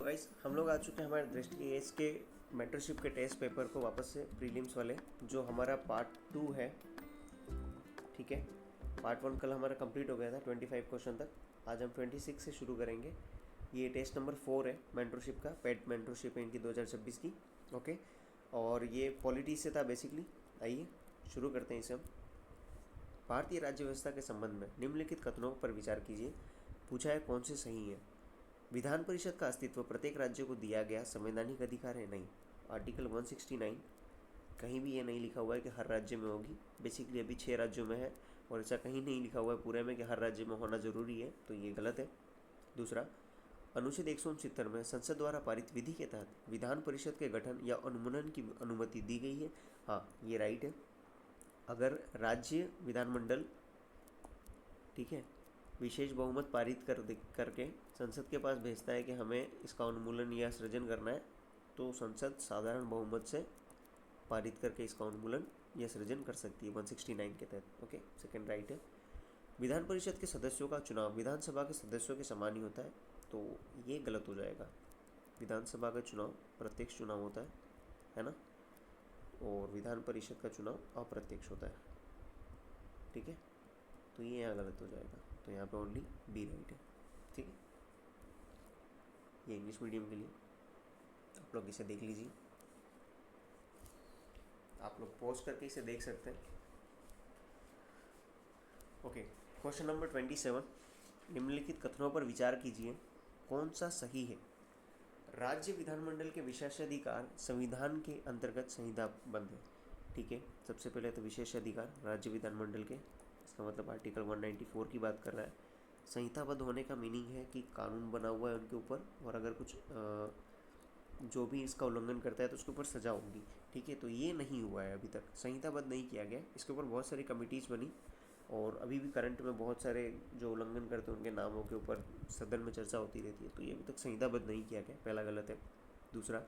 Guys हम लोग आ चुके हैं हमारे दृष्टि एज के मेंटरशिप के टेस्ट पेपर को वापस से प्रीलिम्स वाले, जो हमारा पार्ट 2 है। ठीक है, पार्ट 1 कल हमारा कंप्लीट हो गया था 25 क्वेश्चन तक। आज हम 26 से शुरू करेंगे। ये टेस्ट नंबर 4 है मेंटरशिप का, पेड मेंटरशिप है इनकी 2026 की। ओके, और ये पॉलिटी से था बेसिकली। आइए शुरू करते हैं इसे हम। भारतीय राज्य व्यवस्था के संबंध में निम्नलिखित कथनों पर विचार कीजिए। पूछा है कौन से सही है। विधान परिषद का अस्तित्व प्रत्येक राज्य को दिया गया संवैधानिक अधिकार है? नहीं। आर्टिकल 169 कहीं भी ये नहीं लिखा हुआ है कि हर राज्य में होगी। बेसिकली अभी 6 राज्यों में है और ऐसा कहीं नहीं लिखा हुआ है पूरे में कि हर राज्य में होना ज़रूरी है, तो ये गलत है। दूसरा, अनुच्छेद 169 में संसद द्वारा पारित विधि के तहत विधान परिषद के गठन या अनुमोदन की अनुमति दी गई है। हाँ, ये राइट है। अगर राज्य विधानमंडल, ठीक है, विशेष बहुमत पारित करके संसद के पास भेजता है कि हमें इसका उन्मूलन या सृजन करना है, तो संसद साधारण बहुमत से पारित करके इसका उन्मूलन या सृजन कर सकती है 169 के तहत। ओके, सेकंड राइट है। विधान परिषद के सदस्यों का चुनाव विधानसभा के सदस्यों के समान ही होता है, तो ये गलत हो जाएगा। विधानसभा का चुनाव प्रत्यक्ष चुनाव होता है ना, और विधान परिषद का चुनाव अप्रत्यक्ष होता है। ठीक है, तो ये यहाँ गलत हो जाएगा, तो यहाँ पे ओनली बी राइट है। ठीक है, ये इंग्लिश मीडियम के लिए आप लोग इसे देख लीजिए। आप लोग पॉज करके इसे देख सकते हैं। ओके, क्वेश्चन नंबर 27, निम्नलिखित कथनों पर विचार कीजिए, कौन सा सही है। राज्य विधानमंडल के विशेषाधिकार संविधान के अंतर्गत संहिताबद्ध है। ठीक है, सबसे पहले तो विशेषाधिकार राज्य विधानमंडल के, इसका मतलब आर्टिकल 194 की बात कर रहा है। संहिताबद्ध होने का मीनिंग है कि कानून बना हुआ है उनके ऊपर, और अगर कुछ जो भी इसका उल्लंघन करता है तो उसके ऊपर सजा होगी। ठीक है, तो ये नहीं हुआ है अभी तक, संहिताबद्ध नहीं किया गया। इसके ऊपर बहुत सारी कमिटीज़ बनी और अभी भी करंट में बहुत सारे जो उल्लंघन करते हैं उनके नामों के ऊपर सदन में चर्चा होती रहती है, तो ये अभी तक संहिताबद्ध नहीं किया गया, पहला गलत है। दूसरा,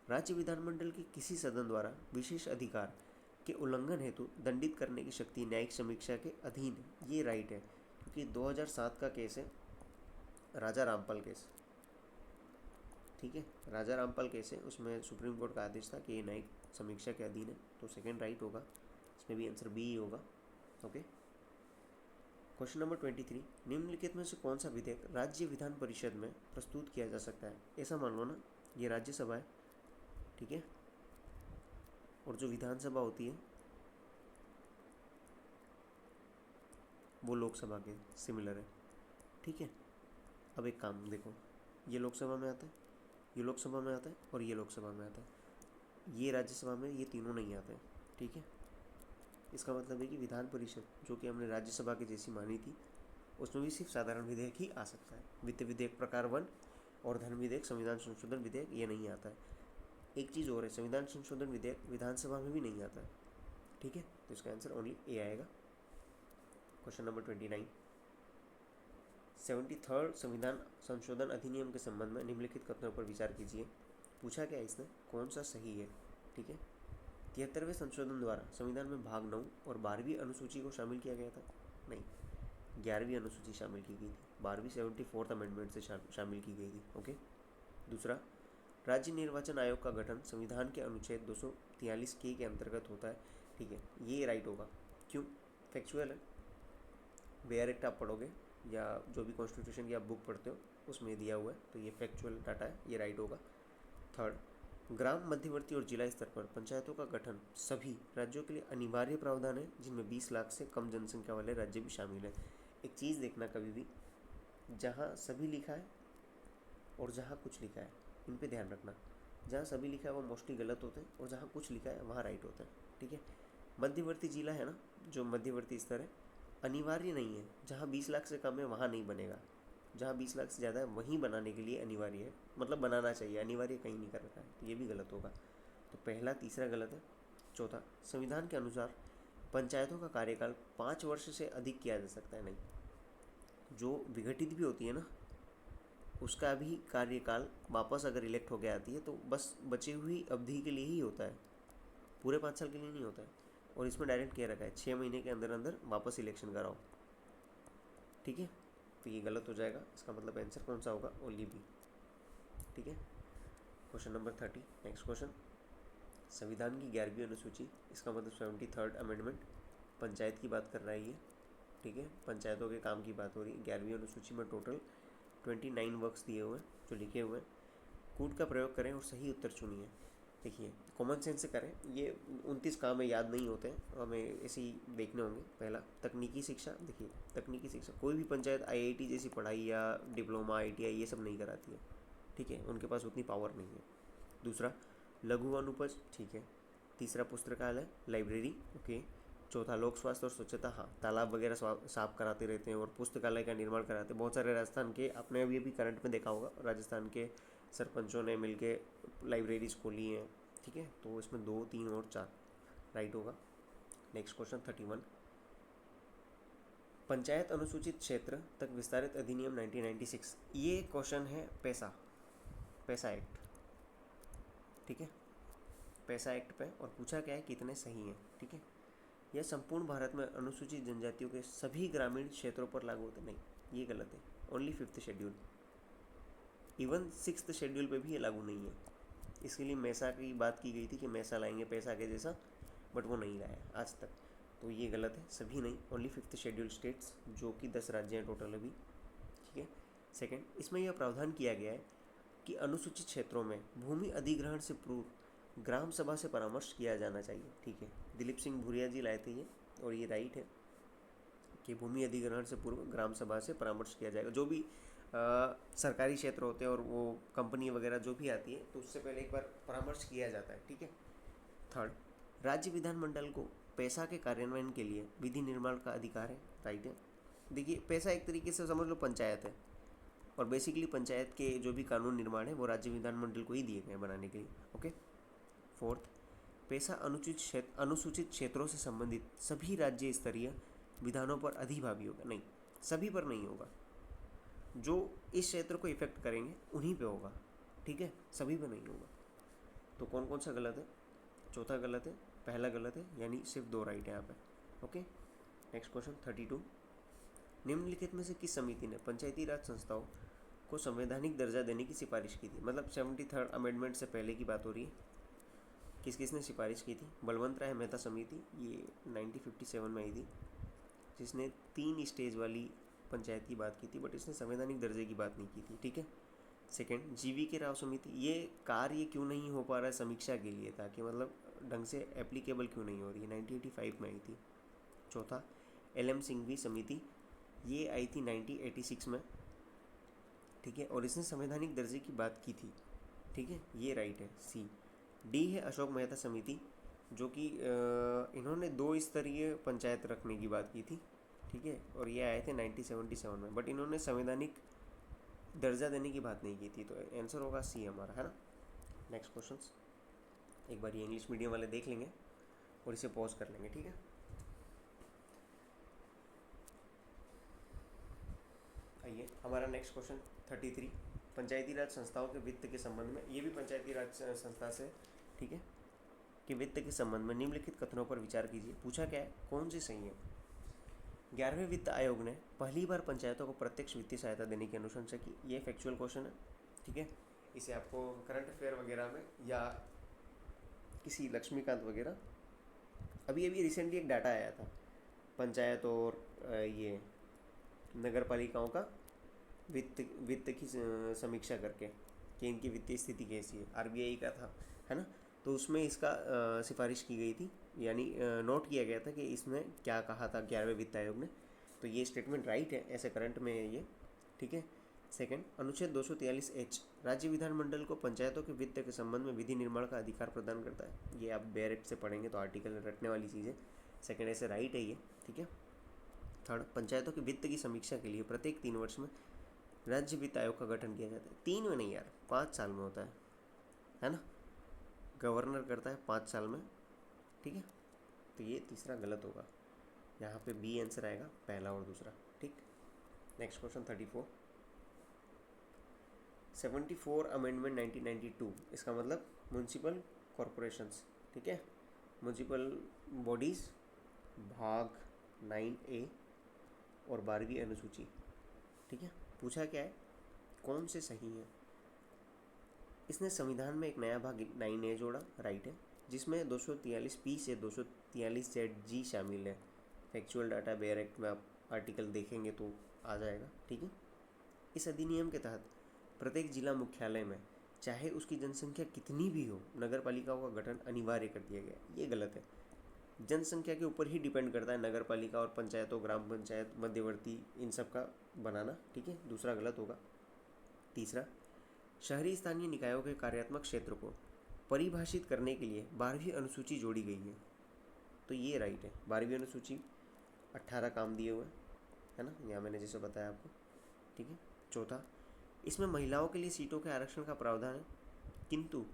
राज्य विधानमंडल के किसी सदन द्वारा विशेष अधिकार के उल्लंघन हेतु दंडित करने की शक्ति न्यायिक समीक्षा के अधीन है, ये राइट है, क्योंकि 2007 का केस है, राजा रामपाल केस। ठीक है, राजा रामपाल केस है, उसमें सुप्रीम कोर्ट का आदेश था कि ये न्यायिक समीक्षा के अधीन है, तो सेकेंड राइट होगा, इसमें भी आंसर बी ही होगा। ओके, क्वेश्चन नंबर 23, निम्नलिखित में से कौन सा विधेयक राज्य विधान परिषद में प्रस्तुत किया जा सकता है। ऐसा मान लो ना, ये राज्यसभा है, ठीक है, और जो विधानसभा होती है वो लोकसभा के सिमिलर है। ठीक है, अब एक काम देखो, ये लोकसभा में आता है, ये लोकसभा में आता है, और ये लोकसभा में आता है। ये राज्यसभा में ये तीनों नहीं आते हैं। ठीक है, इसका मतलब है कि विधान परिषद, जो कि हमने राज्यसभा की जैसी मानी थी, उसमें भी सिर्फ साधारण विधेयक ही आ सकता है। वित्त विधेयक प्रकार 1 और धन विधेयक, संविधान संशोधन विधेयक, ये नहीं आता है। एक चीज़ और है, संविधान संशोधन विधेयक विधानसभा में भी नहीं आता है। ठीक है, तो इसका आंसर ओनली ए आएगा। क्वेश्चन नंबर 29, 73rd संविधान संशोधन अधिनियम के संबंध में निम्नलिखित कथनों पर विचार कीजिए। पूछा क्या इसने, कौन सा सही है। ठीक है, 73वें संशोधन द्वारा संविधान में भाग 9 और 12वीं अनुसूची को शामिल किया गया था? नहीं, 11वीं अनुसूची शामिल की गई थी, 12वीं 74th अमेंडमेंट से शामिल की गई थी। ओके, दूसरा, राज्य निर्वाचन आयोग का गठन संविधान के अनुच्छेद 243 के अंतर्गत होता है। ठीक है, ये राइट होगा। क्यों? फैक्चुअल है, वेयर एक्ट आप पढ़ोगे या जो भी कॉन्स्टिट्यूशन की आप बुक पढ़ते हो उसमें दिया हुआ है, तो ये फैक्चुअल डाटा है, ये राइट होगा। थर्ड, ग्राम मध्यवर्ती और जिला स्तर पर पंचायतों का गठन सभी राज्यों के लिए अनिवार्य प्रावधान है, जिनमें 20 लाख से कम जनसंख्या वाले राज्य भी शामिल हैं। एक चीज़ देखना, कभी भी जहाँ सभी लिखा है और जहाँ कुछ लिखा है, इन पे ध्यान रखना। जहाँ सभी लिखा है वो मोस्टली गलत होते हैं, और जहाँ कुछ लिखा है वहाँ राइट होता है। ठीक है, मध्यवर्ती जिला है ना, जो मध्यवर्ती स्तर है, अनिवार्य नहीं है। जहाँ 20 लाख से कम है वहाँ नहीं बनेगा, जहाँ 20 लाख से ज़्यादा है वहीं बनाने के लिए अनिवार्य है, मतलब बनाना चाहिए, अनिवार्य कहीं नहीं कर रखा है, तो ये भी गलत होगा। तो पहला तीसरा गलत है। चौथा, संविधान के अनुसार पंचायतों का कार्यकाल 5 वर्ष से अधिक किया जा सकता है? नहीं, जो विघटित भी होती है ना, उसका भी कार्यकाल वापस अगर इलेक्ट हो गया आती है तो बस बची हुई अवधि के लिए ही होता है, पूरे 5 साल के लिए नहीं होता है। और इसमें डायरेक्ट कह रखा है 6 महीने के अंदर अंदर वापस इलेक्शन कराओ। ठीक है, तो ये गलत हो जाएगा, इसका मतलब आंसर कौन सा होगा, ओनली बी। ठीक है, क्वेश्चन नंबर 30, नेक्स्ट क्वेश्चन। संविधान की 11वीं अनुसूची, इसका मतलब 73rd अमेंडमेंट, पंचायत की बात कर रहा है ये, ठीक है, पंचायतों के काम की बात हो रही है। 11वीं अनुसूची में टोटल 29 वर्क्स दिए हुए हैं जो लिखे हुए हैं। कूट का प्रयोग करें और सही उत्तर चुनिए। देखिए कॉमन सेंस से करें, ये 29 काम है, याद नहीं होते हैं, हमें ऐसे ही देखने होंगे। पहला, तकनीकी शिक्षा। देखिए तकनीकी शिक्षा कोई भी पंचायत आईआईटी जैसी पढ़ाई या डिप्लोमा आईटीआई ये सब नहीं कराती है, ठीक है, उनके पास उतनी पावर नहीं है। दूसरा, लघु अनुपज, ठीक है। तीसरा, पुस्तकालय लाइब्रेरी, ओके। चौथा, लोक स्वास्थ्य और स्वच्छता, हाँ, तालाब वगैरह साफ कराते रहते हैं और पुस्तकालय का निर्माण कराते हैं। बहुत सारे राजस्थान के, आपने अभी करंट में देखा होगा, राजस्थान के सरपंचों ने मिलके लाइब्रेरीज खोली हैं, ठीक है। तो इसमें 2, 3 और 4 राइट होगा। नेक्स्ट क्वेश्चन 31, पंचायत अनुसूचित क्षेत्र तक विस्तारित अधिनियम 1996। ये क्वेश्चन है पैसा एक्ट, ठीक है, पैसा एक्ट पे, और पूछा क्या है, कितने सही हैं, ठीक है। यह संपूर्ण भारत में अनुसूचित जनजातियों के सभी ग्रामीण क्षेत्रों पर लागू होते, नहीं, ये गलत है। Only 5th schedule, even 6th schedule पे भी ये लागू नहीं है। इसके लिए मैसा की बात की गई थी कि मैसा लाएंगे पैसा के जैसा, बट वो नहीं लाया आज तक, तो ये गलत है, सभी नहीं, ओनली 5th शेड्यूल स्टेट्स, जो कि 10 राज्य हैं टोटल अभी, ठीक है। सेकेंड, इसमें यह प्रावधान किया गया है कि अनुसूचित क्षेत्रों में भूमि अधिग्रहण से पूर्व ग्राम सभा से परामर्श किया जाना चाहिए, ठीक है। दिलीप सिंह भूरिया जी लाए थे ये, और ये राइट है कि भूमि अधिग्रहण से पूर्व ग्राम सभा से परामर्श किया जाएगा। जो भी सरकारी क्षेत्र होते हैं और वो कंपनी वगैरह जो भी आती है, तो उससे पहले एक बार परामर्श किया जाता है, ठीक है। थर्ड, राज्य विधानमंडल को पैसा के कार्यान्वयन के लिए विधि निर्माण का अधिकार है, राइट है। देखिए पैसा एक तरीके से समझ लो पंचायत है, और बेसिकली पंचायत के जो भी कानून निर्माण है वो राज्य विधानमंडल को ही दिए गए हैं बनाने के लिए, ओके। फोर्थ, पैसा अनुसूचित क्षेत्रों से संबंधित सभी राज्य स्तरीय विधानों पर अधिभावी होगा, नहीं, सभी पर नहीं होगा, जो इस क्षेत्र को इफेक्ट करेंगे उन्हीं पे होगा, ठीक है, सभी पे नहीं होगा। तो कौन कौन सा गलत है, चौथा गलत है, पहला गलत है, यानी सिर्फ 2 राइट है यहाँ पे, ओके। नेक्स्ट क्वेश्चन 32, निम्नलिखित में से किस समिति ने पंचायती राज संस्थाओं को संवैधानिक दर्जा देने की सिफारिश की थी। मतलब 73rd अमेंडमेंट से पहले की बात हो रही है। किस किसने सिफारिश की थी। बलवंत राय मेहता समिति, ये 1957 में आई थी, जिसने 3 स्टेज वाली पंचायत की बात की थी, बट इसने संवैधानिक दर्जे की बात नहीं की थी, ठीक है। सेकंड, जीवी के राव समिति, ये कार्य क्यों नहीं हो पा रहा है समीक्षा के लिए था, कि मतलब ढंग से एप्लीकेबल क्यों नहीं हो रही है, 1985 में आई थी। चौथा, LM सिंघवी समिति, ये आई थी 1986 में, ठीक है, और इसने संवैधानिक दर्जे की बात की थी, ठीक है, ये राइट है, सी। डी है अशोक मेहता समिति, जो कि इन्होंने 2 स्तरीय पंचायत रखने की बात की थी, ठीक है, और ये आए थे 1977 में, बट इन्होंने संवैधानिक दर्जा देने की बात नहीं की थी, तो आंसर होगा सी हमारा, है ना। नेक्स्ट क्वेश्चन एक बार ये इंग्लिश मीडियम वाले देख लेंगे और इसे पॉज कर लेंगे, ठीक है। आइए हमारा नेक्स्ट क्वेश्चन 33, पंचायती राज संस्थाओं के वित्त के संबंध में, ये भी पंचायती राज संस्था से, ठीक है, कि वित्त के संबंध में निम्नलिखित कथनों पर विचार कीजिए। पूछा क्या है, कौन से सही है। 11वें वित्त आयोग ने पहली बार पंचायतों को प्रत्यक्ष वित्तीय सहायता देने की अनुशंसा की। ये फैक्चुअल क्वेश्चन है, ठीक है, इसे आपको करंट अफेयर वगैरह में या किसी लक्ष्मीकांत वगैरह, अभी रिसेंटली एक डाटा आया था पंचायत और ये नगर पालिकाओं का वित्त की समीक्षा करके कि इनकी वित्तीय स्थिति कैसी है, RBI का था, है ना। तो उसमें इसका सिफारिश की गई थी, यानी नोट किया गया था कि इसमें क्या कहा था 11वें वित्त आयोग ने। तो ये स्टेटमेंट राइट है, ऐसे करंट में है ये, ठीक है। सेकंड, अनुच्छेद 243H राज्य विधानमंडल को पंचायतों के वित्त के संबंध में विधि निर्माण का अधिकार प्रदान करता है। ये आप बैरेट से पढ़ेंगे तो आर्टिकल रटने वाली चीज़ है। सेकेंड, ऐसे राइट है ये, ठीक है। थर्ड, पंचायतों के वित्त की समीक्षा के लिए प्रत्येक 3 वर्ष में राज्य वित्त आयोग का गठन किया जाता है। 3 में नहीं यार, 5 साल में होता है ना, गवर्नर करता है 5 साल में, ठीक है। तो ये तीसरा गलत होगा, यहाँ पे बी आंसर आएगा, पहला और दूसरा, ठीक। नेक्स्ट क्वेश्चन 34, 74 अमेंडमेंट 1992, इसका मतलब म्यूनसिपल कॉरपोरेशंस, ठीक है, म्यूनसिपल बॉडीज़ भाग 9A और 12वीं अनुसूची, ठीक है। पूछा क्या है, कौन से सही हैं। इसने संविधान में एक नया भाग 9A जोड़ा, राइट है, जिसमें 243 से 243 शामिल है। फैक्चुअल डाटा बेयर एक्ट में आप आर्टिकल देखेंगे तो आ जाएगा, ठीक है। इस अधिनियम के तहत प्रत्येक जिला मुख्यालय में चाहे उसकी जनसंख्या कितनी भी हो, नगर पालिकाओं का गठन अनिवार्य कर दिया गया। ये गलत है। जनसंख्या के ऊपर ही डिपेंड करता है नगर पालिका और पंचायतों, ग्राम पंचायत, मध्यवर्ती, इन सब का बनाना, ठीक है। दूसरा गलत होगा। तीसरा, शहरी स्थानीय निकायों के कार्यात्मक क्षेत्र को परिभाषित करने के लिए 12वीं अनुसूची जोड़ी गई है, तो ये राइट है। 12वीं अनुसूची 18 काम दिए हुए है ना, यहाँ मैंने जैसे बताया आपको, ठीक है। चौथा, इसमें महिलाओं के लिए सीटों के आरक्षण का प्रावधान है, किंतु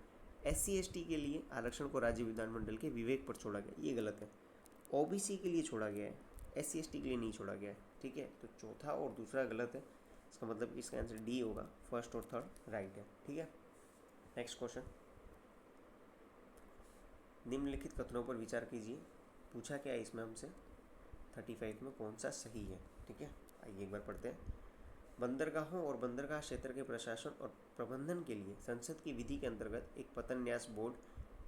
SC/ST के लिए आरक्षण को राज्य विधानमंडल के विवेक पर छोड़ा गया। ये गलत है। OBC के लिए छोड़ा गया है, SC/ST के लिए नहीं छोड़ा गया है, ठीक है। तो चौथा और दूसरा गलत है, इसका मतलब इसका आंसर डी होगा। फर्स्ट और थर्ड राइट है, ठीक है। नेक्स्ट क्वेश्चन, निम्नलिखित कथनों पर विचार कीजिए। पूछा क्या है इसमें हमसे, 35 में कौन सा सही है, ठीक है। आइए एक बार पढ़ते हैं। बंदरगाहों और बंदरगाह क्षेत्र के प्रशासन और प्रबंधन के लिए संसद की विधि के अंतर्गत एक पतन न्यास बोर्ड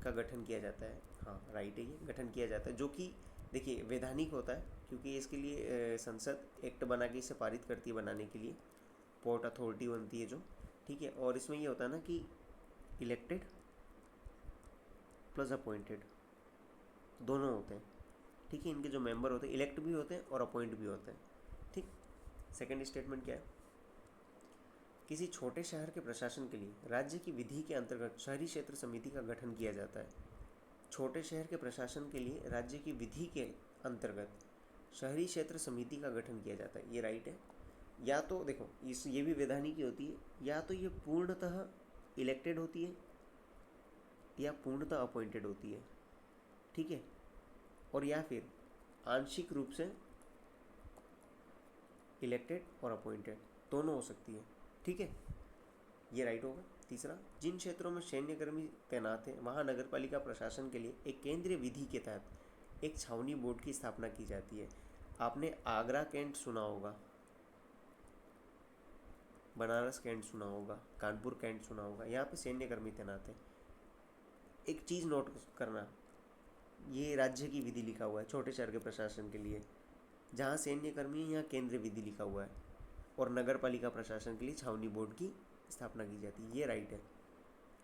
का गठन किया जाता है। हाँ राइट है, ये गठन किया जाता है, जो कि देखिए वैधानिक होता है, क्योंकि इसके लिए संसद एक्ट बना के इसे पारित करती है बनाने के लिए, पोर्ट अथॉरिटी बनती है जो, ठीक है। और इसमें ये होता है ना कि इलेक्टेड प्लस अपॉइंटेड दोनों होते हैं, ठीक है। इनके जो मेंबर होते हैं इलेक्ट भी होते हैं और अपॉइंट भी होते हैं, ठीक। सेकंड स्टेटमेंट क्या है, किसी छोटे शहर के प्रशासन के लिए राज्य की विधि के अंतर्गत शहरी क्षेत्र समिति का गठन किया जाता है। छोटे शहर के प्रशासन के लिए राज्य की विधि के अंतर्गत शहरी क्षेत्र समिति का गठन किया जाता है, ये राइट है। या तो देखो ये भी वैधानिक होती है, या तो ये पूर्णतः इलेक्टेड होती है या पूर्णतः अपॉइंटेड होती है, ठीक है। और या फिर आंशिक रूप से इलेक्टेड और अपॉइंटेड दोनों हो सकती है, ठीक है। ये राइट होगा। तीसरा, जिन क्षेत्रों में सैन्यकर्मी तैनात हैं वहाँ नगरपालिका प्रशासन के लिए एक केंद्रीय विधि के तहत एक छावनी बोर्ड की स्थापना की जाती है। आपने आगरा कैंट सुना होगा, बनारस कैंट सुना होगा, कानपुर कैंट सुना होगा, यहाँ पे सैन्यकर्मी तैनात हैं। एक चीज़ नोट करना, ये राज्य की विधि लिखा हुआ है छोटे शहर के प्रशासन के लिए, जहाँ सैन्यकर्मी है यहाँ केंद्रीय विधि लिखा हुआ है, और नगर पालिका प्रशासन के लिए छावनी बोर्ड की स्थापना की जाती है, ये राइट है,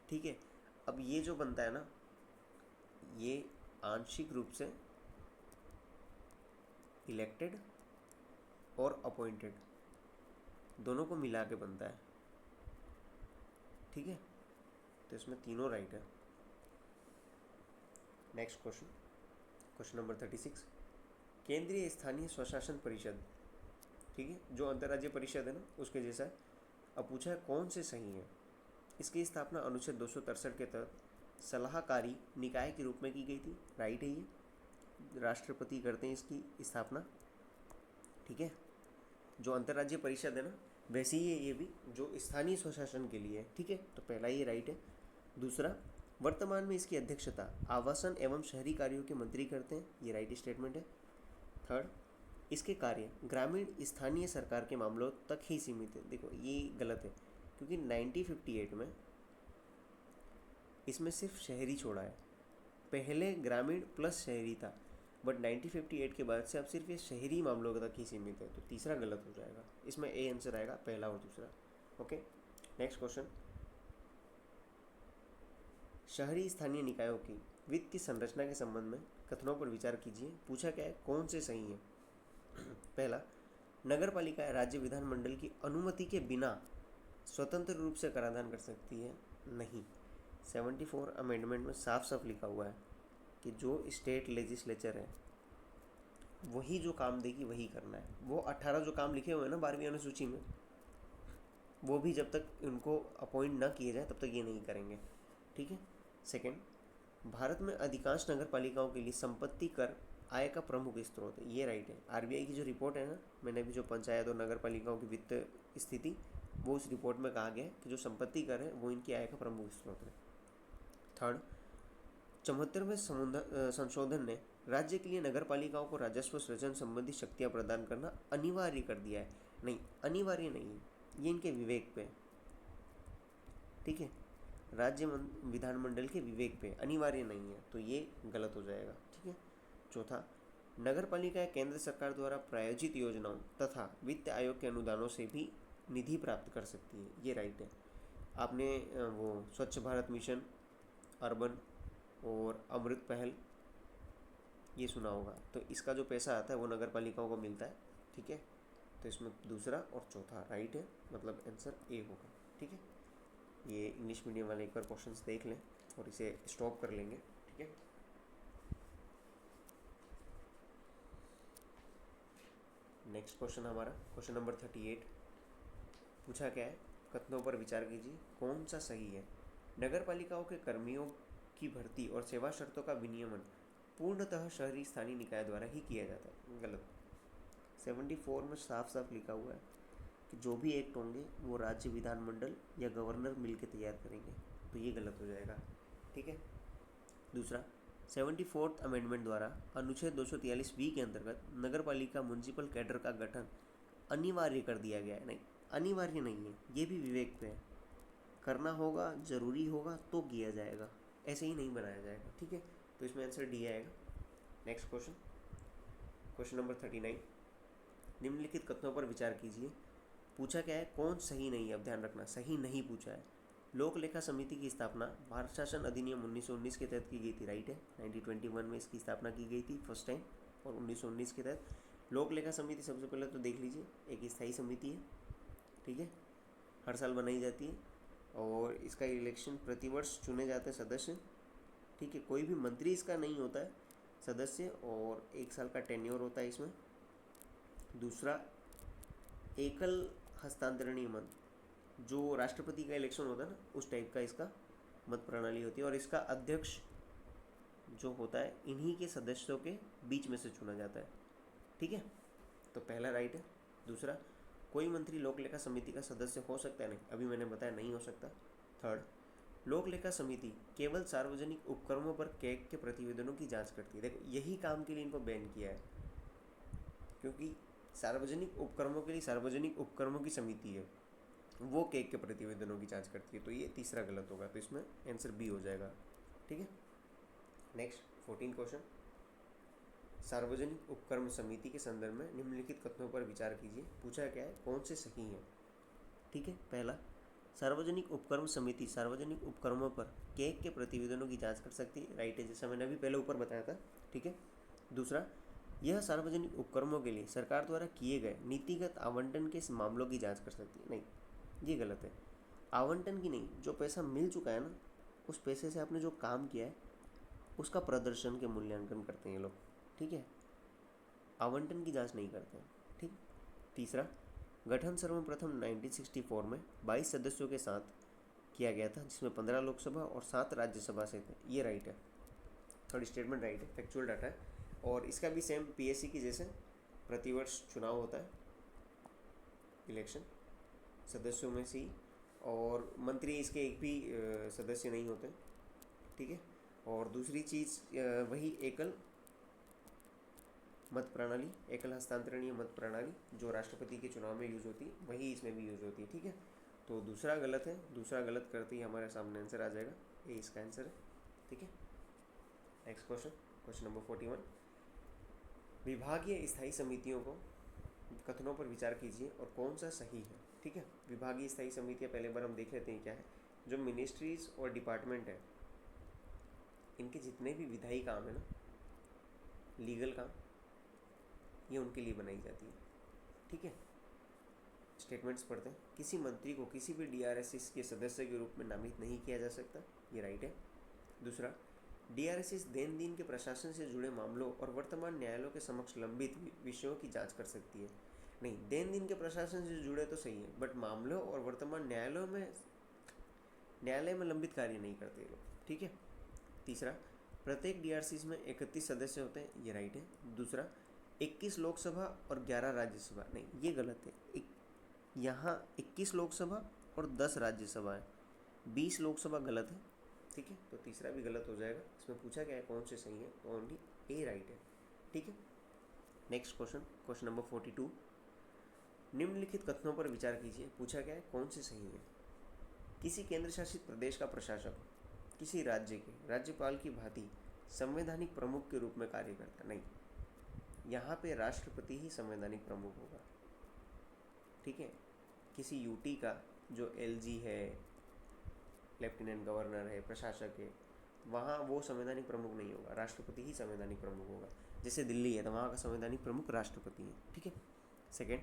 ठीक है। अब ये जो बनता है ना, ये आंशिक रूप से इलेक्टेड और अपॉइंटेड दोनों को मिला के बनता है, ठीक है। तो इसमें तीनों राइट है। नेक्स्ट क्वेश्चन, क्वेश्चन नंबर 36, केंद्रीय स्थानीय स्वशासन परिषद, ठीक है, जो अंतर्राज्यीय परिषद है ना उसके जैसा है। अब पूछा है कौन से सही है। इसकी स्थापना अनुच्छेद 263 के तहत सलाहकारी निकाय के रूप में की गई थी, राइट है। ये राष्ट्रपति करते हैं इसकी स्थापना, ठीक है। जो अंतर्राज्यीय परिषद है ना वैसे ही ये भी जो स्थानीय स्वशासन के लिए है, ठीक है। तो पहला ये राइट है। दूसरा, वर्तमान में इसकी अध्यक्षता आवासन एवं शहरी कार्यों के मंत्री करते हैं, ये राइट स्टेटमेंट है। थर्ड, इसके कार्य ग्रामीण स्थानीय सरकार के मामलों तक ही सीमित है। देखो ये गलत है, क्योंकि 1958 में इसमें सिर्फ शहरी छोड़ा है, पहले ग्रामीण प्लस शहरी था, बट 1958 के बाद से अब सिर्फ ये शहरी मामलों तक ही सीमित है। तो तीसरा गलत हो जाएगा, इसमें ए आंसर आएगा, पहला और दूसरा, ओके। नेक्स्ट क्वेश्चन, शहरी स्थानीय निकायों की वित्त की संरचना के संबंध में कथनों पर विचार कीजिए। पूछा क्या है, कौन से सही है। पहला, नगर पालिका राज्य विधानमंडल की अनुमति के बिना स्वतंत्र रूप से कराधान कर सकती है, नहीं। 74 अमेंडमेंट में साफ साफ लिखा हुआ है कि जो स्टेट लेजिस्लेचर है वही जो काम देगी वही करना है। वो 18 जो काम लिखे हुए हैं ना 12वीं अनुसूची में, वो भी जब तक उनको अपॉइंट ना किए जाए तब तक ये नहीं करेंगे, ठीक है। सेकंड, भारत में अधिकांश नगर पालिकाओं के लिए संपत्ति कर आय का प्रमुख स्रोत है, ये राइट है। आरबीआई की जो रिपोर्ट है ना, मैंने अभी जो पंचायत और नगर पालिकाओं की वित्त स्थिति, वो उस रिपोर्ट में कहा गया है कि जो संपत्ति कर है वो इनकी आय का प्रमुख स्रोत है। थर्ड, 74वें संशोधन ने राज्य के लिए नगर पालिकाओं को राजस्व सृजन संबंधी शक्तियाँ प्रदान करना अनिवार्य कर दिया है, नहीं अनिवार्य नहीं है, ये इनके विवेक पे, ठीक है। विधानमंडल के विवेक पे, अनिवार्य नहीं है, तो ये गलत हो जाएगा। ठीक है। चौथा, नगर पालिकाएं केंद्र सरकार द्वारा प्रायोजित योजनाओं तथा वित्त आयोग के अनुदानों से भी निधि प्राप्त कर सकती है, ये राइट है। आपने वो स्वच्छ भारत मिशन, अर्बन और अमृत पहल ये सुना होगा, तो इसका जो पैसा आता है वो नगर पालिकाओं को मिलता है। ठीक है, तो इसमें दूसरा और चौथा राइट है, मतलब आंसर ए होगा। ठीक है, ये इंग्लिश मीडियम वाले एक बार क्वेश्चंस देख लें और इसे स्टॉप कर लेंगे। ठीक है, नेक्स्ट क्वेश्चन हमारा क्वेश्चन नंबर 38 पूछा क्या है, कथनों पर विचार कीजिए, कौन सा सही है। नगर पालिकाओं के कर्मियों की भर्ती और सेवा शर्तों का विनियमन पूर्णतः शहरी स्थानीय निकाय द्वारा ही किया जाता है, गलत। 74 में साफ साफ लिखा हुआ है कि जो भी एक्ट होंगे वो राज्य विधानमंडल या गवर्नर मिलकर तैयार करेंगे, तो ये गलत हो जाएगा। ठीक है। दूसरा, 74th अमेंडमेंट द्वारा अनुच्छेद 243(b) के अंतर्गत नगर पालिका म्यूनसिपल कैडर का गठन अनिवार्य कर दिया गया है। नहीं, अनिवार्य नहीं है, ये भी विवेक पे है, करना होगा, जरूरी होगा तो किया जाएगा, ऐसे ही नहीं बनाया जाएगा। ठीक है, तो इसमें आंसर डी आएगा। नेक्स्ट क्वेश्चन, क्वेश्चन नंबर 39 निम्नलिखित कथनों पर विचार कीजिए। पूछा क्या है, कौन सही नहीं है, अब ध्यान रखना, सही नहीं पूछा है। लोक लेखा समिति की स्थापना भारत शासन अधिनियम 1919 के तहत की गई थी, राइट है। 1921 में इसकी स्थापना की गई थी फर्स्ट टाइम, और 1919 के तहत लोक लेखा समिति सबसे पहले तो देख लीजिए एक स्थायी समिति है। ठीक है, हर साल बनाई जाती है और इसका इलेक्शन प्रतिवर्ष चुने जाते हैं सदस्य। ठीक है, कोई भी मंत्री इसका नहीं होता है सदस्य, और 1 साल का टेन्योर होता है इसमें। दूसरा, एकल हस्तांतरणीय मत, जो राष्ट्रपति का इलेक्शन होता है ना, उस टाइप का इसका मत प्रणाली होती है, और इसका अध्यक्ष जो होता है इन्हीं के सदस्यों के बीच में से चुना जाता है। ठीक है, तो पहला राइट है। दूसरा, कोई मंत्री लोक लेखा समिति का सदस्य हो सकता है, नहीं, अभी मैंने बताया नहीं हो सकता। थर्ड, लोक लेखा समिति केवल सार्वजनिक उपक्रमों पर कैग के प्रतिवेदनों की जांच करती है। देखो, यही काम के लिए इनको बैन किया है, क्योंकि सार्वजनिक उपक्रमों के लिए सार्वजनिक उपक्रमों की समिति है, वो कैग के प्रतिवेदनों की जांच करती है, तो ये तीसरा गलत होगा, तो इसमें आंसर बी हो जाएगा। ठीक है, नेक्स्ट 14 क्वेश्चन, सार्वजनिक उपक्रम समिति के संदर्भ में निम्नलिखित कथनों पर विचार कीजिए। पूछा क्या है, कौन से सही हैं। ठीक है, पहला, सार्वजनिक उपक्रम समिति सार्वजनिक उपक्रमों पर कैग के प्रतिवेदनों की जांच कर सकती है, राइट है, जैसा मैंने अभी पहले ऊपर बताया था। ठीक है। दूसरा, यह सार्वजनिक उपक्रमों के लिए सरकार द्वारा किए गए नीतिगत आवंटन के मामलों की जांच कर सकती है, नहीं, ये गलत है। आवंटन की नहीं, जो पैसा मिल चुका है ना, उस पैसे से आपने जो काम किया है उसका प्रदर्शन के मूल्यांकन करते हैं ये लोग। ठीक है, आवंटन की जांच नहीं करते हैं। ठीक। तीसरा, गठन सर्वप्रथम 1964 में 22 सदस्यों के साथ किया गया था, जिसमें 15 लोकसभा और 7 राज्यसभा से थे, ये राइट है। थर्ड स्टेटमेंट राइट है, फैक्चुअल डाटा है, और इसका भी सेम पीएससी की जैसे प्रतिवर्ष चुनाव होता है, इलेक्शन सदस्यों में से ही, और मंत्री इसके एक भी सदस्य नहीं होते। ठीक है, और दूसरी चीज़ वही एकल मत प्रणाली, एकल हस्तांतरणीय मत प्रणाली जो राष्ट्रपति के चुनाव में यूज़ होती है, वही इसमें भी यूज़ होती है। ठीक है, तो दूसरा गलत है, दूसरा गलत करते ही हमारे सामने आंसर आ जाएगा, ये इसका आंसर है। ठीक है, नेक्स्ट क्वेश्चन, क्वेश्चन नंबर 41, विभागीय स्थायी समितियों को कथनों पर विचार कीजिए और कौन सा सही है। ठीक है, विभागीय स्थायी समितियाँ पहले बार हम देख लेते हैं क्या है। जो मिनिस्ट्रीज और डिपार्टमेंट है, इनके जितने भी विधायी काम है ना, लीगल काम, ये उनके लिए बनाई जाती है। ठीक है, स्टेटमेंट्स पढ़ते हैं। किसी मंत्री को किसी भी डीआरएसएस के सदस्य के रूप में नामित नहीं किया जा सकता, ये राइट है। दूसरा, डीआरएसएस देन दिन के प्रशासन से जुड़े मामलों और वर्तमान न्यायालयों के समक्ष लंबित विषयों की जांच कर सकती है। नहीं, देन दिन के प्रशासन से जुड़े तो सही है, बट मामलों और वर्तमान न्यायालय में लंबित कार्य नहीं करते लोग। ठीक है। तीसरा, प्रत्येक डीआरसीस में 31 सदस्य होते हैं, ये राइट है। दूसरा, 21 लोकसभा और 11 राज्यसभा, नहीं, ये गलत है। यहाँ 21 लोकसभा और 10 राज्यसभा है, 20 लोकसभा गलत है। ठीक है, तो तीसरा भी गलत हो जाएगा। इसमें पूछा गया है कौन से सही है, तो ओनली ए राइट है। ठीक है, नेक्स्ट क्वेश्चन, क्वेश्चन नंबर 42, निम्नलिखित कथनों पर विचार कीजिए। पूछा गया है कौन से सही है। किसी केंद्र शासित प्रदेश का प्रशासक किसी राज्य के राज्यपाल की भांति संवैधानिक प्रमुख के रूप में कार्य करता नहीं, यहाँ पे राष्ट्रपति ही संवैधानिक प्रमुख होगा। ठीक है, किसी यूटी का जो एलजी है, लेफ्टिनेंट गवर्नर है, प्रशासक है, वहाँ वो संवैधानिक प्रमुख नहीं होगा, राष्ट्रपति ही संवैधानिक प्रमुख होगा। जैसे दिल्ली है तो वहाँ का संवैधानिक प्रमुख राष्ट्रपति है। ठीक है। सेकेंड,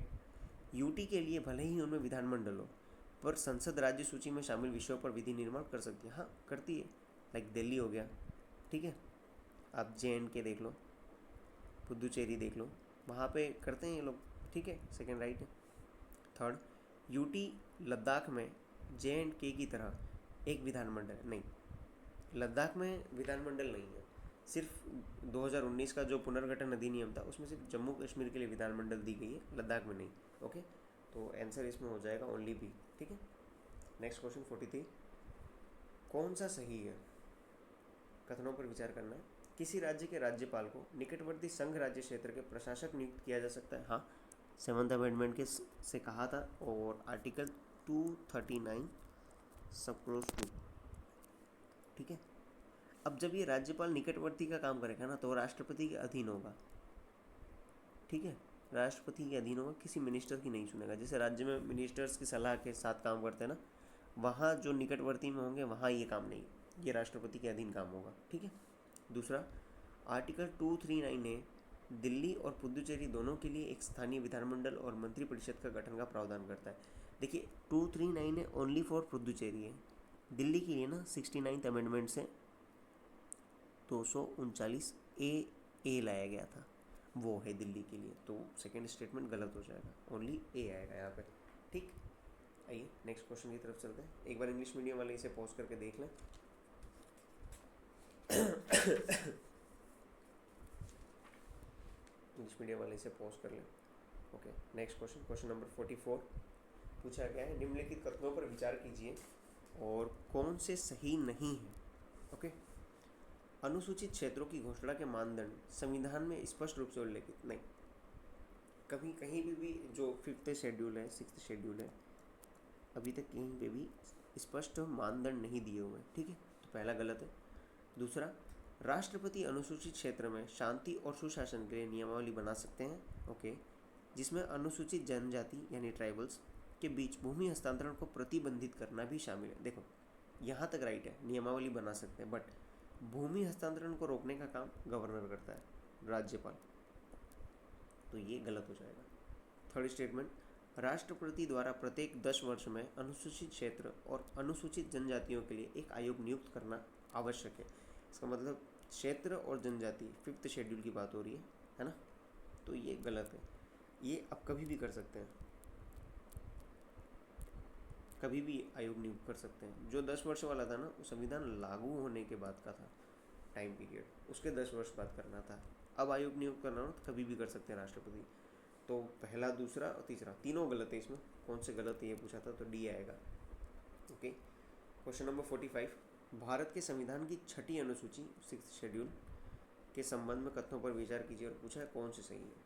यूटी के लिए भले ही उनमें विधानमंडल हो, पर संसद राज्य सूची में शामिल विषयों पर विधि निर्माण कर सकती है। हाँ, करती है। लाइक दिल्ली हो गया। ठीक है, आप JNK देख लो, पुदुचेरी देख लो, वहाँ पे करते हैं ये लोग। ठीक है, सेकेंड राइट है। थर्ड, यूटी लद्दाख में JNK की तरह एक विधानमंडल नहीं, लद्दाख में विधानमंडल नहीं है। सिर्फ 2019 का जो पुनर्गठन अधिनियम था उसमें सिर्फ जम्मू कश्मीर के लिए विधानमंडल दी गई है, लद्दाख में नहीं। ओके, तो आंसर इसमें हो जाएगा ओनली बी। ठीक है। नेक्स्ट क्वेश्चन 43, कौन सा सही है? कथनों पर विचार करना है। किसी राज्य के राज्यपाल को निकटवर्ती संघ राज्य क्षेत्र के प्रशासक नियुक्त किया जा सकता है। हाँ, 7th अमेंडमेंट के से कहा था, और आर्टिकल 239 सब क्लोज 2। ठीक है। अब जब ये राज्यपाल निकटवर्ती का काम करेगा ना तो राष्ट्रपति के अधीन होगा। ठीक है, राष्ट्रपति के अधीन होगा, किसी मिनिस्टर की नहीं सुनेगा। जैसे राज्य में मिनिस्टर्स की सलाह के साथ काम करते हैं ना, वहाँ जो निकटवर्ती में होंगे वहाँ ये काम नहीं, ये राष्ट्रपति के अधीन काम होगा। ठीक है। दूसरा, आर्टिकल 239 ने दिल्ली और पुदुचेरी दोनों के लिए एक स्थानीय विधानमंडल और मंत्रिपरिषद का गठन का प्रावधान करता है। देखिए 239 ने ओनली फॉर पुदुचेरी है, दिल्ली के लिए ना 69th अमेंडमेंट से 239 ए लाया गया था, वो है दिल्ली के लिए। तो सेकेंड स्टेटमेंट गलत हो जाएगा, ओनली ए आएगा यहाँ पे। ठीक, आइए नेक्स्ट क्वेश्चन की तरफ चलते हैं। एक बार इंग्लिश मीडियम वाले इसे पॉज करके देख लें। इंग्लिश मीडियम वाले इसे पॉज कर लें। Okay, next question, question number 44 पूछा गया है, निम्नलिखित कथनों पर विचार कीजिए और कौन से सही नहीं है। ओके, अनुसूचित क्षेत्रों की घोषणा के मानदंड संविधान में स्पष्ट रूप से उल्लेखित नहीं, कभी कहीं भी जो 5th शेड्यूल है, 6th शेड्यूल है, अभी तक कहीं पे भी स्पष्ट मानदंड नहीं दिए हुए। ठीक है, तो पहला गलत है। दूसरा, राष्ट्रपति अनुसूचित क्षेत्र में शांति और सुशासन के लिए नियमावली बना सकते हैं। ओके, जिसमें अनुसूचित जनजाति यानी ट्राइबल्स के बीच भूमि हस्तांतरण को प्रतिबंधित करना भी शामिल है। देखो यहाँ तक राइट है, नियमावली बना सकते हैं, बट भूमि हस्तांतरण को रोकने का काम गवर्नर करता है, राज्यपाल, तो ये गलत हो जाएगा। थर्ड स्टेटमेंट, राष्ट्रपति द्वारा प्रत्येक 10 वर्ष में अनुसूचित क्षेत्र और अनुसूचित जनजातियों के लिए एक आयोग नियुक्त करना आवश्यक है। इसका मतलब क्षेत्र और जनजाति 5th शेड्यूल की बात हो रही है ना, तो ये गलत है। ये आप कभी भी कर सकते हैं, कभी भी आयोग नियुक्त कर सकते हैं। जो 10 वर्ष वाला था ना, वो संविधान लागू होने के बाद का था टाइम पीरियड, उसके 10 वर्ष बाद करना था। अब आयोग नियुक्त करना हो तो कभी भी कर सकते हैं राष्ट्रपति। तो पहला, दूसरा और तीसरा तीनों गलत है। इसमें कौन से गलत है ये पूछा था, तो डी आएगा। ओके, क्वेश्चन नंबर 45, भारत के संविधान की 6ठी अनुसूची 6th शेड्यूल के संबंध में कथनों पर विचार कीजिए और पूछा है कौन से सही है।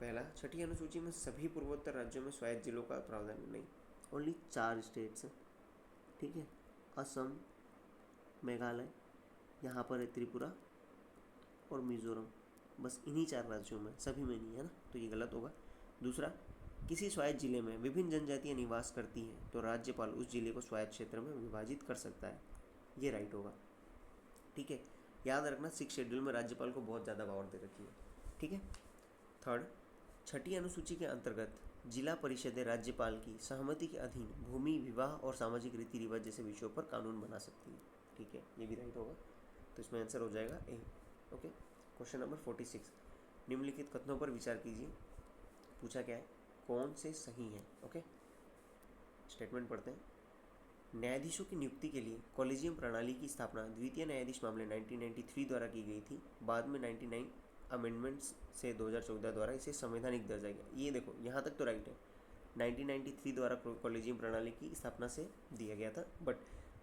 पहला, 6ठी अनुसूची में सभी पूर्वोत्तर राज्यों में स्वायत्त जिलों का प्रावधान नहीं, ओनली 4 स्टेट्स हैं। ठीक है, असम, मेघालय, यहाँ पर है त्रिपुरा और मिजोरम, बस इन्हीं 4 राज्यों में, सभी में नहीं है ना, तो ये गलत होगा। दूसरा, किसी स्वायत्त जिले में विभिन्न जनजातियाँ निवास करती हैं तो राज्यपाल उस जिले को स्वायत्त क्षेत्र में विभाजित कर सकता है, ये राइट होगा। ठीक है, याद रखना 6th शेड्यूल में राज्यपाल को बहुत ज़्यादा पावर दे रखी है। ठीक है। थर्ड, 6ठी अनुसूची के अंतर्गत जिला परिषदें राज्यपाल की सहमति के अधीन भूमि, विवाह और सामाजिक रीति रिवाज जैसे विषयों पर कानून बना सकती है। ठीक है, ये भी राइट होगा, तो इसमें आंसर हो जाएगा ए। ओके, क्वेश्चन नंबर 46, निम्नलिखित कथनों पर विचार कीजिए, पूछा क्या है, कौन से सही हैं। ओके, स्टेटमेंट पढ़ते हैं। न्यायाधीशों की नियुक्ति के लिए कॉलेजियम प्रणाली की स्थापना द्वितीय न्यायाधीश मामले 1993 द्वारा की गई थी। बाद में 99 अमेंडमेंट्स से 2014 द्वारा इसे संवैधानिक दर्जा गया। ये देखो यहाँ तक तो राइट है, 1993 द्वारा कॉलेजियम प्रणाली की स्थापना से दिया गया था, बट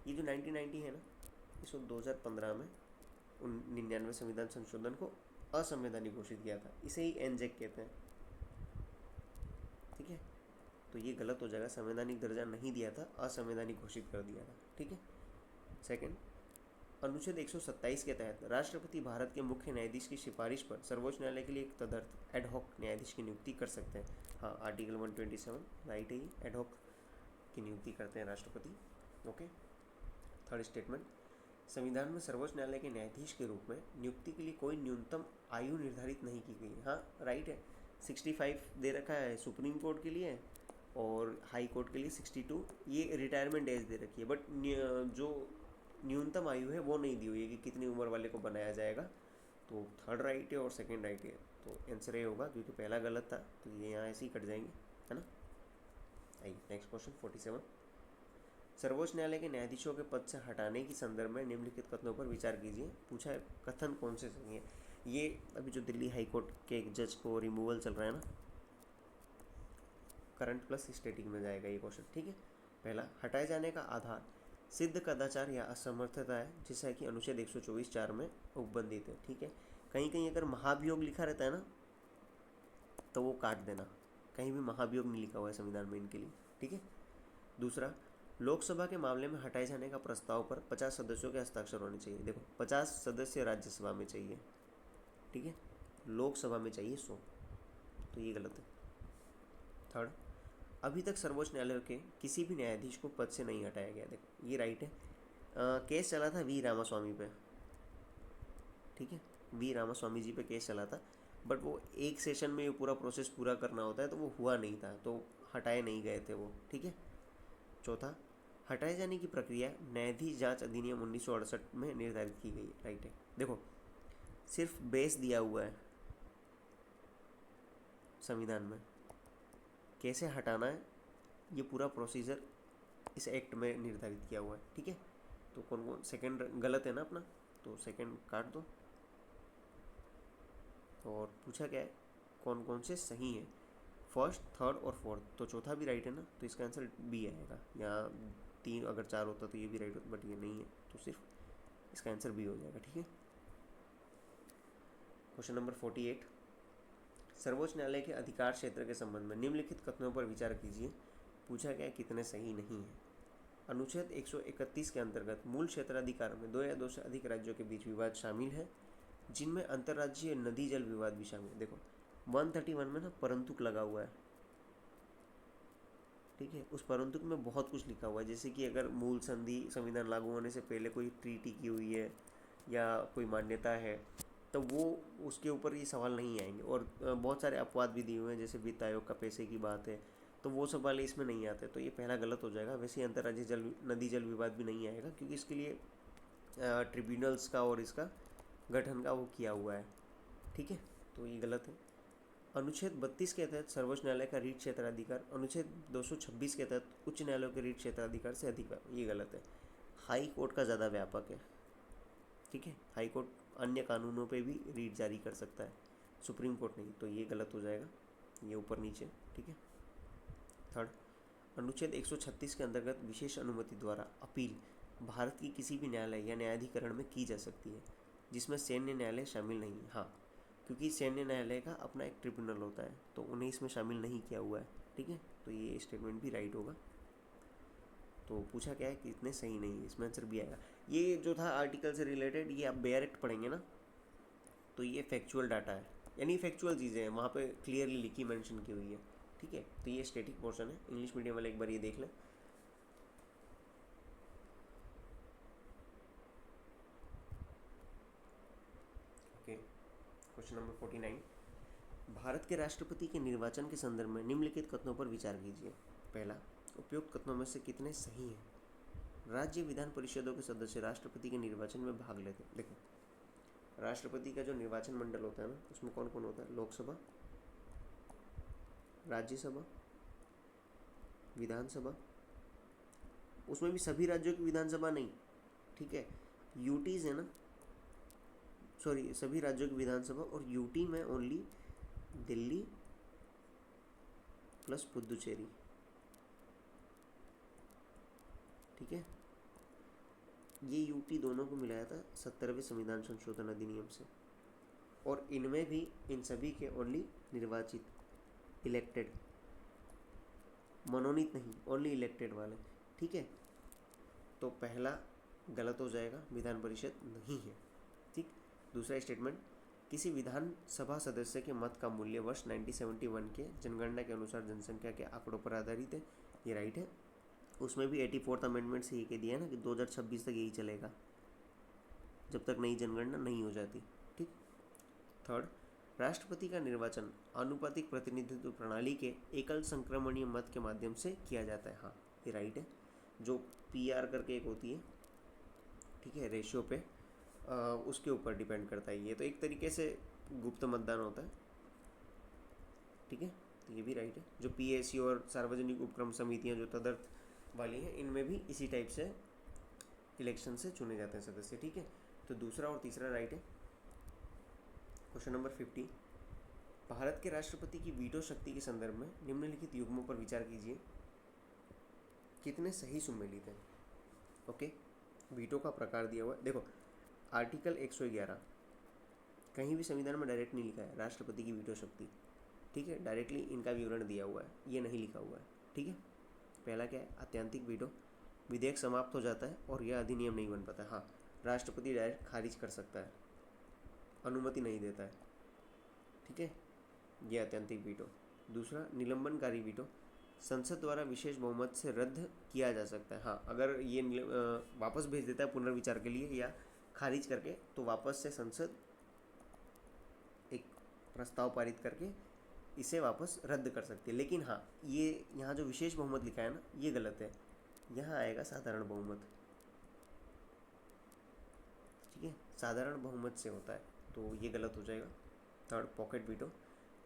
ये जो 1990 है ना, इसको 2015 में 99वें संविधान संशोधन को असंवैधानिक घोषित किया था, इसे ही एनजेक कहते हैं। ठीक है, तो तो ये गलत हो जाएगा, संवैधानिक दर्जा नहीं दिया था, असंवैधानिक घोषित कर दिया था। ठीक है। सेकंड, अनुच्छेद 127 के तहत राष्ट्रपति भारत के मुख्य न्यायाधीश की सिफारिश पर सर्वोच्च न्यायालय के लिए एक तदर्थ एडहॉक न्यायाधीश की नियुक्ति कर सकते हैं। हाँ, आर्टिकल 127 राइट है, एडहॉक की नियुक्ति करते हैं राष्ट्रपति। ओके। थर्ड स्टेटमेंट, संविधान में सर्वोच्च न्यायालय के न्यायाधीश के रूप में नियुक्ति के लिए कोई न्यूनतम आयु निर्धारित नहीं की गई। हाँ राइट है, 65 दे रखा है सुप्रीम कोर्ट के लिए और हाई कोर्ट के लिए 62, ये रिटायरमेंट एज दे रखी है, बट जो न्यूनतम आयु है वो नहीं दी हुई है कि कितनी उम्र वाले को बनाया जाएगा। तो थर्ड राइट है और सेकंड राइट है, तो आंसर ये होगा, क्योंकि पहला गलत था तो ये यहाँ ऐसे ही कट जाएंगे, है ना। आइए नेक्स्ट क्वेश्चन 47, सर्वोच्च न्यायालय के न्यायाधीशों के पद से हटाने की संदर्भ में निम्नलिखित कथनों पर विचार कीजिए। पूछा है कथन कौन से सही है। ये अभी जो दिल्ली हाई कोर्ट के एक जज को रिमूवल चल रहा है ना, करंट प्लस स्टैटिक में जाएगा ये क्वेश्चन। ठीक है। पहला, हटाए जाने का आधार सिद्ध कदाचार या असमर्थता है, जैसा कि अनुच्छेद 124(4) में उपबंधित है। ठीक है। कहीं कहीं अगर महाभियोग लिखा रहता है ना तो वो काट देना, कहीं भी महाभियोग नहीं लिखा हुआ है संविधान में इनके लिए। ठीक है। दूसरा, लोकसभा के मामले में हटाए जाने का प्रस्ताव पर 50 सदस्यों के हस्ताक्षर होने चाहिए। देखो 50 सदस्य राज्यसभा में चाहिए, ठीक है, लोकसभा में चाहिए 100, तो ये गलत है। थर्ड, अभी तक सर्वोच्च न्यायालय के किसी भी न्यायाधीश को पद से नहीं हटाया गया। देखो ये राइट है। केस चला था वी रामास्वामी पे, ठीक है, वी रामास्वामी जी पे केस चला था, बट वो एक सेशन में ये पूरा प्रोसेस पूरा करना होता है तो वो हुआ नहीं था, तो हटाए नहीं गए थे वो। ठीक है। चौथा, हटाए जाने की प्रक्रिया न्यायाधीश जांच अधिनियम 1968 में निर्धारित की गई है। राइट है। देखो सिर्फ बेस दिया हुआ है संविधान में, कैसे हटाना है ये पूरा प्रोसीजर इस एक्ट में निर्धारित किया हुआ है। ठीक है। तो कौन कौन, सेकंड गलत है ना अपना, तो सेकंड काट दो। और पूछा क्या है, कौन कौन से सही है, फर्स्ट, थर्ड और फोर्थ, तो चौथा भी राइट है ना, तो इसका आंसर बी आएगा। यहाँ 3 अगर 4 होता तो ये भी राइट होता, बट ये नहीं है, तो सिर्फ इसका आंसर बी हो जाएगा। ठीक है। क्वेश्चन नंबर 48, सर्वोच्च न्यायालय के अधिकार क्षेत्र के संबंध में निम्नलिखित कथनों पर विचार कीजिए। पूछा गया कितने सही नहीं है। अनुच्छेद 131 के अंतर्गत मूल क्षेत्राधिकार में 2 या 2 से अधिक राज्यों के बीच विवाद शामिल है, जिनमें अंतर्राज्यीय नदी जल विवाद भी शामिल है। देखो 131 में ना परंतुक लगा हुआ है, ठीक है, उस परंतुक में बहुत कुछ लिखा हुआ है, जैसे कि अगर मूल संधि संविधान लागू होने से पहले कोई ट्रीटी की हुई है या कोई मान्यता है, तो वो उसके ऊपर ये सवाल नहीं आएंगे। और बहुत सारे अपवाद भी दिए हुए हैं, जैसे वित्त आयोग का पैसे की बात है, तो वो सब वाले इसमें नहीं आते, तो ये पहला गलत हो जाएगा। वैसे अंतर्राज्यीय जल नदी जल विवाद भी नहीं आएगा, क्योंकि इसके लिए ट्रिब्यूनल्स का और इसका गठन का वो किया हुआ है। ठीक है, तो ये गलत है। अनुच्छेद 32 के तहत सर्वोच्च न्यायालय का रीट क्षेत्राधिकार अनुच्छेद 226 के तहत उच्च न्यायालयों के रीट क्षेत्राधिकार से अधिक है, ये गलत है। हाई कोर्ट का ज़्यादा व्यापक है। ठीक है, हाई कोर्ट अन्य कानूनों पे भी रीट जारी कर सकता है, सुप्रीम कोर्ट नहीं, तो ये गलत हो जाएगा, ये ऊपर नीचे। ठीक है। थर्ड, अनुच्छेद 136 के अंतर्गत विशेष अनुमति द्वारा अपील भारत की किसी भी न्यायालय या न्यायाधिकरण में की जा सकती है, जिसमें सैन्य न्यायालय शामिल नहीं है। हाँ, क्योंकि सैन्य न्यायालय का अपना एक ट्रिब्यूनल होता है, तो उन्हें इसमें शामिल नहीं किया हुआ है। ठीक है, तो ये स्टेटमेंट भी राइट होगा। तो पूछा क्या है कि इतने सही नहीं है, इसमें आंसर भी आएगा। ये जो था आर्टिकल से रिलेटेड, ये आप बेयर एक्ट पढ़ेंगे ना, तो ये फैक्चुअल डाटा है, यानी फैक्चुअल चीज़ें हैं, वहाँ पे क्लियरली लिखी मेंशन की हुई है। ठीक है, तो ये स्टैटिक पोर्शन है, इंग्लिश मीडियम वाले एक बार ये देख लें। ओके, क्वेश्चन नंबर 49, भारत के राष्ट्रपति के निर्वाचन के संदर्भ में निम्नलिखित कथनों पर विचार कीजिए। पहला, उपयुक्त कथनों में से कितने सही हैं। राज्य विधान परिषदों के सदस्य राष्ट्रपति के निर्वाचन में भाग लेते हैं। देखो राष्ट्रपति का जो निर्वाचन मंडल होता है ना, उसमें कौन कौन होता है, लोकसभा, राज्यसभा, विधानसभा, उसमें भी सभी राज्यों की विधानसभा नहीं, ठीक है, यूटीज है ना, सॉरी सभी राज्यों की विधानसभा, और यूटी में ओनली दिल्ली प्लस पुदुचेरी। ठीक है, ये यूटी दोनों को मिलाया था 70वें संविधान संशोधन अधिनियम से, और इनमें भी इन सभी के ओनली निर्वाचित इलेक्टेड मनोनीत नहीं, ओनली इलेक्टेड वाले, ठीक है। तो पहला गलत हो जाएगा, विधान परिषद नहीं है, ठीक। दूसरा स्टेटमेंट, किसी विधानसभा सदस्य के मत का मूल्य वर्ष 1971 के जनगणना के अनुसार जनसंख्या के आंकड़ों पर आधारित है, ये राइट है। उसमें भी 84th अमेंडमेंट से ये कह दिया है ना कि 2026 तक यही चलेगा, जब तक नई जनगणना नहीं हो जाती, ठीक। थर्ड, राष्ट्रपति का निर्वाचन आनुपातिक प्रतिनिधित्व प्रणाली के एकल संक्रमणीय मत के माध्यम से किया जाता है, हाँ ये राइट है। जो PR करके एक होती है, ठीक है, रेशियो पे उसके ऊपर डिपेंड करता है ये, तो एक तरीके से गुप्त मतदान होता है, ठीक है, तो ये भी राइट है। जो PAC और सार्वजनिक उपक्रम समितियां जो तदर्थ वाली हैं, इनमें भी इसी टाइप से इलेक्शन से चुने जाते हैं सदस्य, ठीक है। तो दूसरा और तीसरा राइट है। क्वेश्चन नंबर 50, भारत के राष्ट्रपति की वीटो शक्ति के संदर्भ में निम्नलिखित युग्मों पर विचार कीजिए, कितने सही सुमेलित हैं। ओके, वीटो का प्रकार दिया हुआ है, देखो आर्टिकल 111 कहीं भी संविधान में डायरेक्ट नहीं लिखा है राष्ट्रपति की वीटो शक्ति, ठीक है, डायरेक्टली इनका विवरण दिया हुआ है, ये नहीं लिखा हुआ है, ठीक है। पहला क्या है, आत्यंतिक वीटो, विधेयक समाप्त हो जाता है और यह अधिनियम नहीं बन पाता, हाँ राष्ट्रपति डायरेक्ट खारिज कर सकता है, अनुमति नहीं देता है, ठीक है, यह आत्यंतिक वीटो। दूसरा, निलंबनकारी वीटो, संसद द्वारा विशेष बहुमत से रद्द किया जा सकता है, हाँ अगर ये वापस भेज देता है पुनर्विचार के लिए या खारिज करके, तो वापस से संसद एक प्रस्ताव पारित करके इसे वापस रद्द कर सकती है। लेकिन हाँ, ये यहाँ जो विशेष बहुमत लिखा है ना, ये गलत है, यहाँ आएगा साधारण बहुमत, ठीक है, साधारण बहुमत से होता है, तो ये गलत हो जाएगा। थर्ड, पॉकेट वीटो,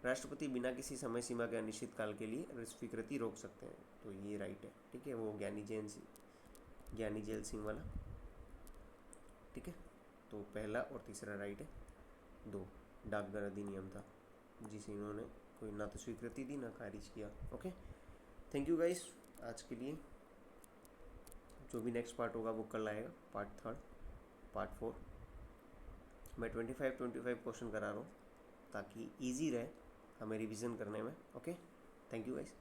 राष्ट्रपति बिना किसी समय सीमा के अनिश्चित काल के लिए स्वीकृति रोक सकते हैं, तो ये राइट है, ठीक है, वो ज्ञानी जैल सिंह वाला, ठीक है। तो पहला और तीसरा राइट है। दो, डाकघर अधिनियम था जिसे इन्होंने कोई ना तो स्वीकृति दी ना खारिज किया। ओके, थैंक यू गाइस आज के लिए। जो भी नेक्स्ट पार्ट होगा वो कल आएगा, पार्ट 3, पार्ट 4। मैं 25 क्वेश्चन करा रहा हूँ ताकि इजी रहे हमें रिवीजन करने में। Okay, thank you guys.